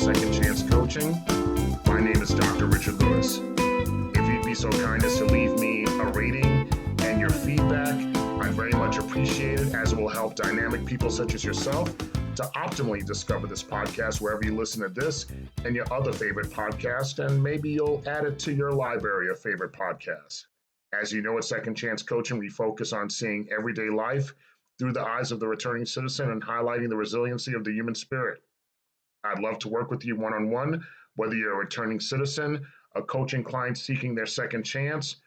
Second Chance Coaching. My name is Dr. Richard Lewis. If you'd be so kind as to leave me a rating and your feedback, I'd very much appreciate it, as it will help dynamic people such as yourself to optimally discover this podcast wherever you listen to this and your other favorite podcast, and maybe you'll add it to your library of favorite podcasts. As you know, at Second Chance Coaching, we focus on seeing everyday life through the eyes of the returning citizen and highlighting the resiliency of the human spirit. I'd love to work with you one-on-one, whether you're a returning citizen, a coaching client seeking their second chance,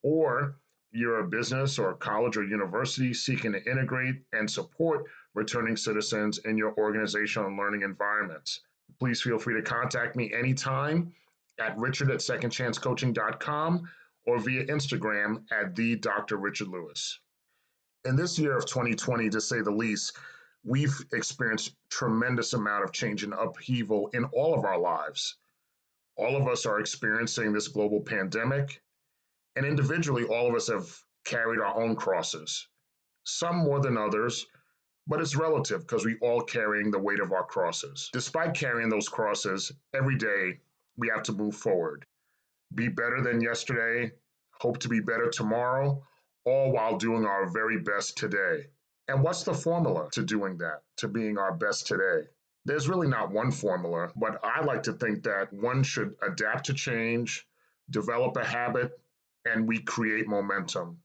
or you're a business or a college or university seeking to integrate and support returning citizens in your organizational and learning environments. Please feel free to contact me anytime at richard@secondchancecoaching.com or via Instagram at the Dr. Richard Lewis. In this year of 2020, to say the least, we've experienced tremendous amount of change and upheaval in all of our lives. All of us are experiencing this global pandemic, and individually, all of us have carried our own crosses, some more than others, but it's relative because we all carrying the weight of our crosses. Despite carrying those crosses, every day we have to move forward, be better than yesterday, hope to be better tomorrow, all while doing our very best today. And what's the formula to doing that, to being our best today? There's really not one formula, but I like to think that one should adapt to change, develop a habit, and we create momentum.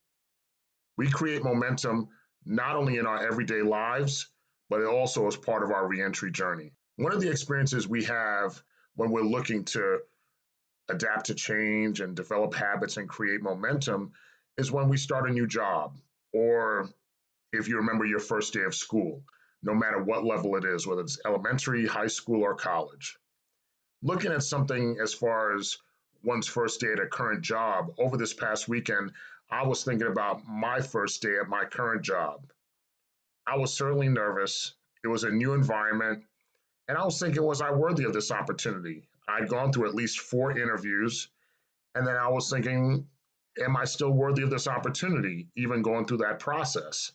We create momentum not only in our everyday lives, but also as part of our reentry journey. One of the experiences we have when we're looking to adapt to change and develop habits and create momentum is when we start a new job, or if you remember your first day of school, no matter what level it is, whether it's elementary, high school, or college. Looking at something as far as one's first day at a current job, over this past weekend, I was thinking about my first day at my current job. I was certainly nervous. It was a new environment, and I was thinking, was I worthy of this opportunity? I'd gone through at least 4 interviews, and then I was thinking, am I still worthy of this opportunity, even going through that process?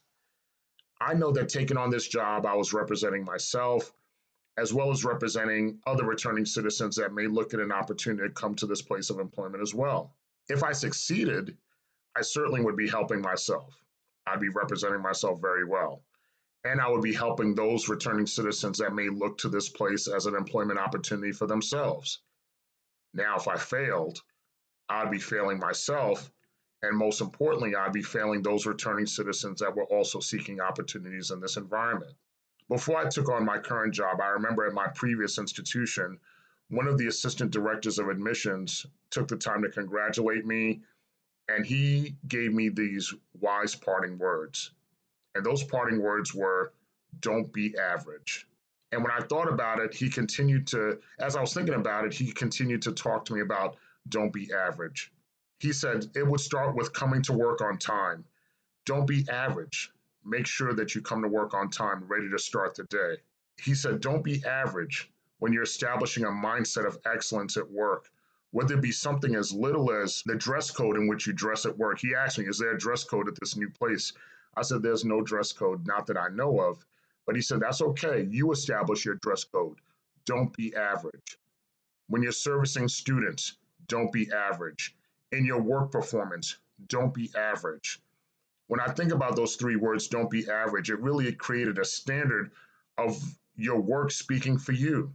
I know that taking on this job, I was representing myself, as well as representing other returning citizens that may look at an opportunity to come to this place of employment as well. If I succeeded, I certainly would be helping myself. I'd be representing myself very well. And I would be helping those returning citizens that may look to this place as an employment opportunity for themselves. Now, if I failed, I'd be failing myself. And most importantly, I'd be failing those returning citizens that were also seeking opportunities in this environment. Before I took on my current job, I remember at my previous institution, one of the assistant directors of admissions took the time to congratulate me, and he gave me these wise parting words. And those parting words were, "Don't be average." And when I thought about it, as I was thinking about it, he continued to talk to me about don't be average. He said it would start with coming to work on time. Don't be average. Make sure that you come to work on time, ready to start the day. He said, don't be average when you're establishing a mindset of excellence at work, whether it be something as little as the dress code in which you dress at work. He asked me, is there a dress code at this new place? I said, there's no dress code, not that I know of. But he said, that's okay. You establish your dress code. Don't be average. When you're servicing students, don't be average. In your work performance, don't be average. When I think about those 3 words, don't be average, it really created a standard of your work speaking for you,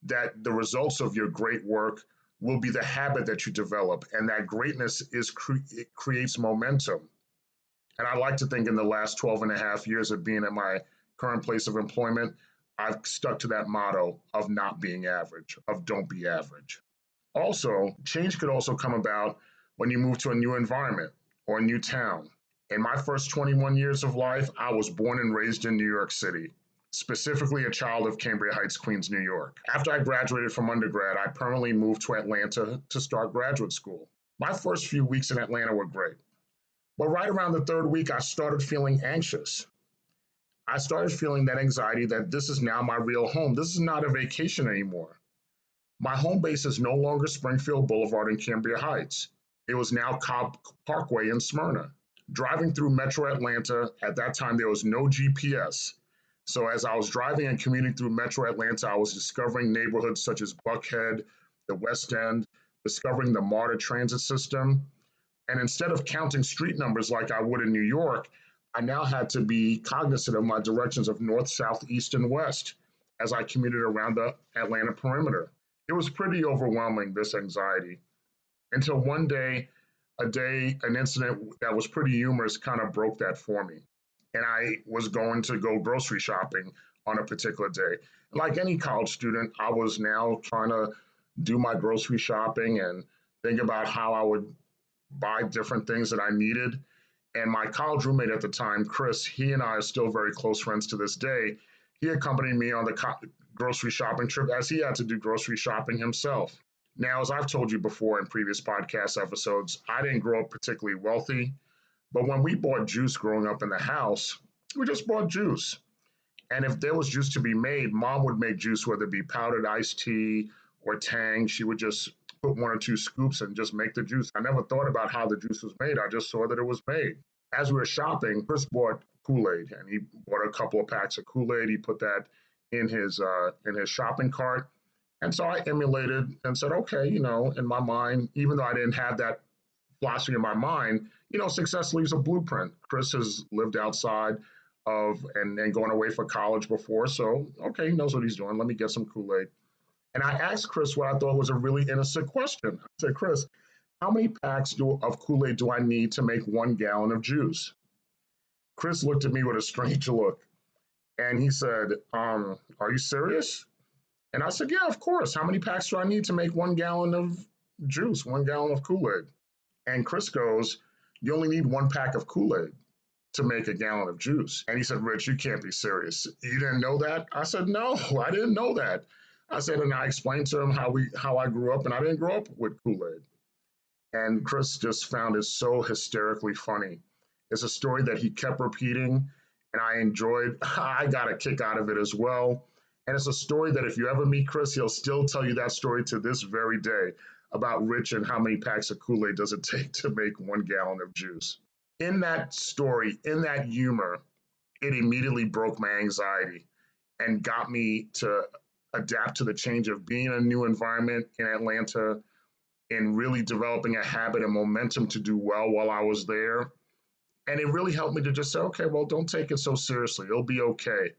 that the results of your great work will be the habit that you develop, and that greatness it creates momentum. And I like to think in the last 12 and a half years of being at my current place of employment, I've stuck to that motto of not being average, of don't be average. Also, change could also come about when you move to a new environment or a new town. In my first 21 years of life, I was born and raised in New York City, specifically a child of Cambria Heights, Queens, New York. After I graduated from undergrad, I permanently moved to Atlanta to start graduate school. My first few weeks in Atlanta were great. But right around the 3rd week, I started feeling anxious. I started feeling that anxiety that this is now my real home. This is not a vacation anymore. My home base is no longer Springfield Boulevard in Cambria Heights. It was now Cobb Parkway in Smyrna. Driving through Metro Atlanta, at that time there was no GPS. So as I was driving and commuting through Metro Atlanta, I was discovering neighborhoods such as Buckhead, the West End, discovering the MARTA transit system. And instead of counting street numbers like I would in New York, I now had to be cognizant of my directions of north, south, east, and west as I commuted around the Atlanta perimeter. It was pretty overwhelming, this anxiety, until one day, an incident that was pretty humorous kind of broke that for me. And I was going to go grocery shopping on a particular day. Like any college student, I was now trying to do my grocery shopping and think about how I would buy different things that I needed. And my college roommate at the time, Chris, he and I are still very close friends to this day. He accompanied me on the grocery shopping trip as he had to do grocery shopping himself. Now, as I've told you before in previous podcast episodes, I didn't grow up particularly wealthy, but when we bought juice growing up in the house, we just bought juice. And if there was juice to be made, mom would make juice, whether it be powdered iced tea or Tang. She would just put one or two scoops and just make the juice. I never thought about how the juice was made. I just saw that it was made. As we were shopping, Chris bought Kool-Aid, and he bought a couple of packs of Kool-Aid. He put that in his shopping cart. And so I emulated and said, okay, in my mind, even though I didn't have that philosophy in my mind, success leaves a blueprint. Chris has lived outside of and going away for college before. So, okay, he knows what he's doing. Let me get some Kool-Aid. And I asked Chris what I thought was a really innocent question. I said, Chris, how many packs of Kool-Aid do I need to make 1 gallon of juice? Chris looked at me with a strange look and he said, are you serious? And I said, yeah, of course. How many packs do I need to make 1 gallon of juice, 1 gallon of Kool-Aid? And Chris goes, you only need 1 pack of Kool-Aid to make a gallon of juice. And he said, Rich, you can't be serious. You didn't know that? I said, no, I didn't know that. I said, and I explained to him how I grew up, and I didn't grow up with Kool-Aid. And Chris just found it so hysterically funny. It's a story that he kept repeating, and I enjoyed. I got a kick out of it as well. And it's a story that if you ever meet Chris, he'll still tell you that story to this very day about Rich and how many packs of Kool-Aid does it take to make 1 gallon of juice. In that story, in that humor, it immediately broke my anxiety and got me to adapt to the change of being in a new environment in Atlanta and really developing a habit and momentum to do well while I was there. And it really helped me to just say, okay, well, don't take it so seriously. It'll be okay.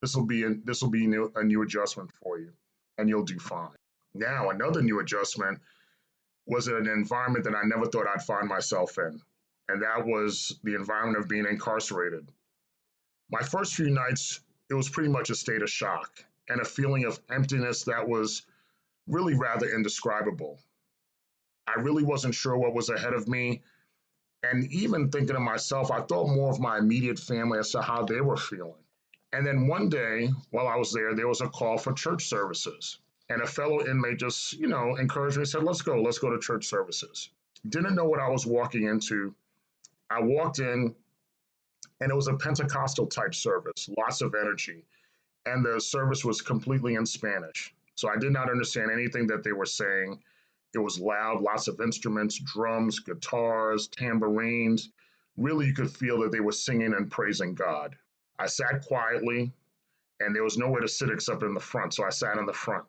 This will be a new adjustment for you, and you'll do fine. Now, another new adjustment was in an environment that I never thought I'd find myself in, and that was the environment of being incarcerated. My first few nights, it was pretty much a state of shock and a feeling of emptiness that was really rather indescribable. I really wasn't sure what was ahead of me. And even thinking of myself, I thought more of my immediate family as to how they were feeling. And then one day while I was there was a call for church services. And a fellow inmate just, encouraged me, said, let's go to church services. Didn't know what I was walking into. I walked in and it was a Pentecostal type service, lots of energy. And the service was completely in Spanish. So I did not understand anything that they were saying. It was loud, lots of instruments, drums, guitars, tambourines. Really, you could feel that they were singing and praising God. I sat quietly, and there was nowhere to sit except in the front, so I sat in the front.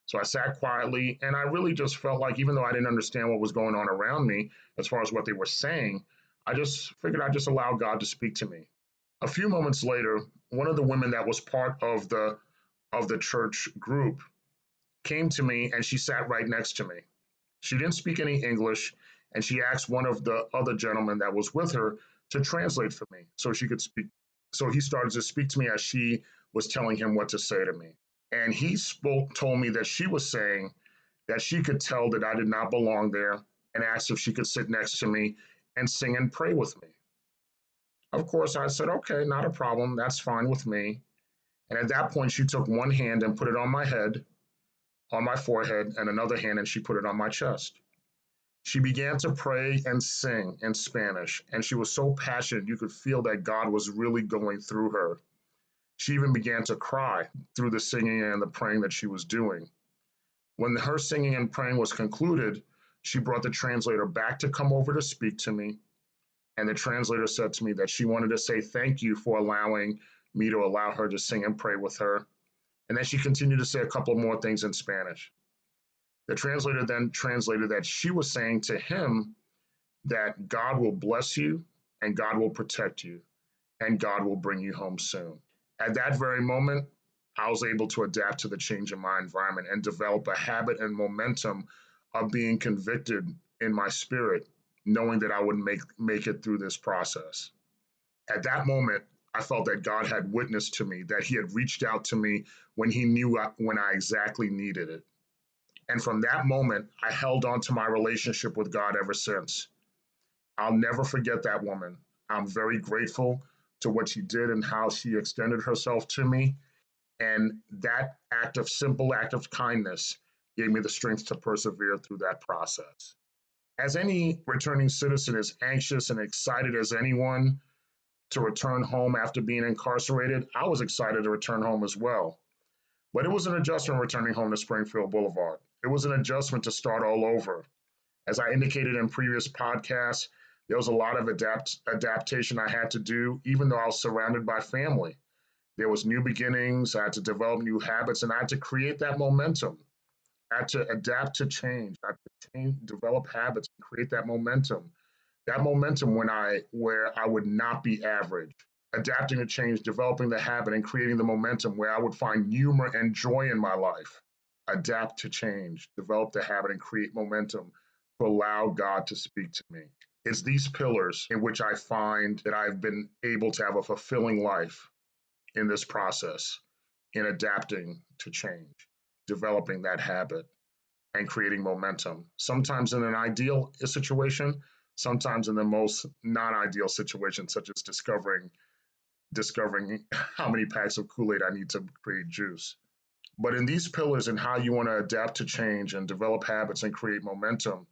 So I sat quietly, and I really just felt like, even though I didn't understand what was going on around me as far as what they were saying, I just figured I'd just allow God to speak to me. A few moments later, one of the women that was part of the church group came to me, and she sat right next to me. She didn't speak any English, and she asked one of the other gentlemen that was with her to translate for me so she could speak. So he started to speak to me as she was telling him what to say to me. And he told me that she was saying that she could tell that I did not belong there and asked if she could sit next to me and sing and pray with me. Of course, I said, okay, not a problem. That's fine with me. And at that point, she took one hand and put it on my head, on my forehead, and another hand, and she put it on my chest. She began to pray and sing in Spanish, and she was so passionate you could feel that God was really going through her. She even began to cry through the singing and the praying that she was doing. When her singing and praying was concluded, she brought the translator back to come over to speak to me. And the translator said to me that she wanted to say thank you for allowing me to allow her to sing and pray with her. And then she continued to say a couple more things in Spanish. The translator then translated that she was saying to him that God will bless you and God will protect you and God will bring you home soon. At that very moment, I was able to adapt to the change in my environment and develop a habit and momentum of being convicted in my spirit, knowing that I would make it through this process. At that moment, I felt that God had witnessed to me, that He had reached out to me when He knew when I exactly needed it. And from that moment, I held on to my relationship with God ever since. I'll never forget that woman. I'm very grateful to what she did and how she extended herself to me. And that simple act of kindness gave me the strength to persevere through that process. As any returning citizen is anxious and excited as anyone to return home after being incarcerated, I was excited to return home as well. But it was an adjustment returning home to Springfield Boulevard. It was an adjustment to start all over. As I indicated in previous podcasts, there was a lot of adaptation I had to do, even though I was surrounded by family. There was new beginnings. I had to develop new habits, and I had to create that momentum. I had to adapt to change. I had to develop habits, and create that momentum. That momentum where I would not be average. Adapting to change, developing the habit, and creating the momentum where I would find humor and joy in my life. Adapt to change, develop the habit, and create momentum to allow God to speak to me. It's these pillars in which I find that I've been able to have a fulfilling life in this process, in adapting to change, developing that habit, and creating momentum. Sometimes in an ideal situation, sometimes in the most non-ideal situation, such as discovering how many packs of Kool-Aid I need to create juice. But in these pillars and how you want to adapt to change and develop habits and create momentum,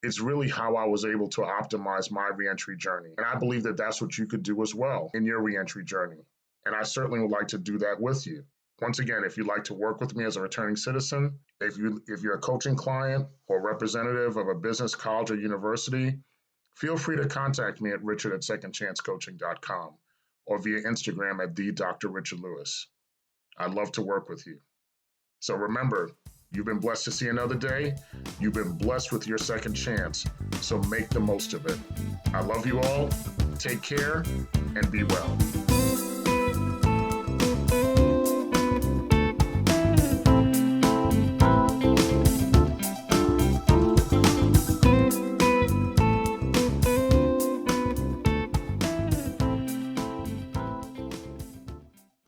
it's really how I was able to optimize my reentry journey. And I believe that that's what you could do as well in your reentry journey. And I certainly would like to do that with you. Once again, if you'd like to work with me as a returning citizen, if you're a coaching client or representative of a business, college, or university, feel free to contact me at richard@secondchancecoaching.com or via Instagram at the Dr. Richard Lewis. I'd love to work with you. So remember, you've been blessed to see another day. You've been blessed with your second chance. So make the most of it. I love you all. Take care and be well.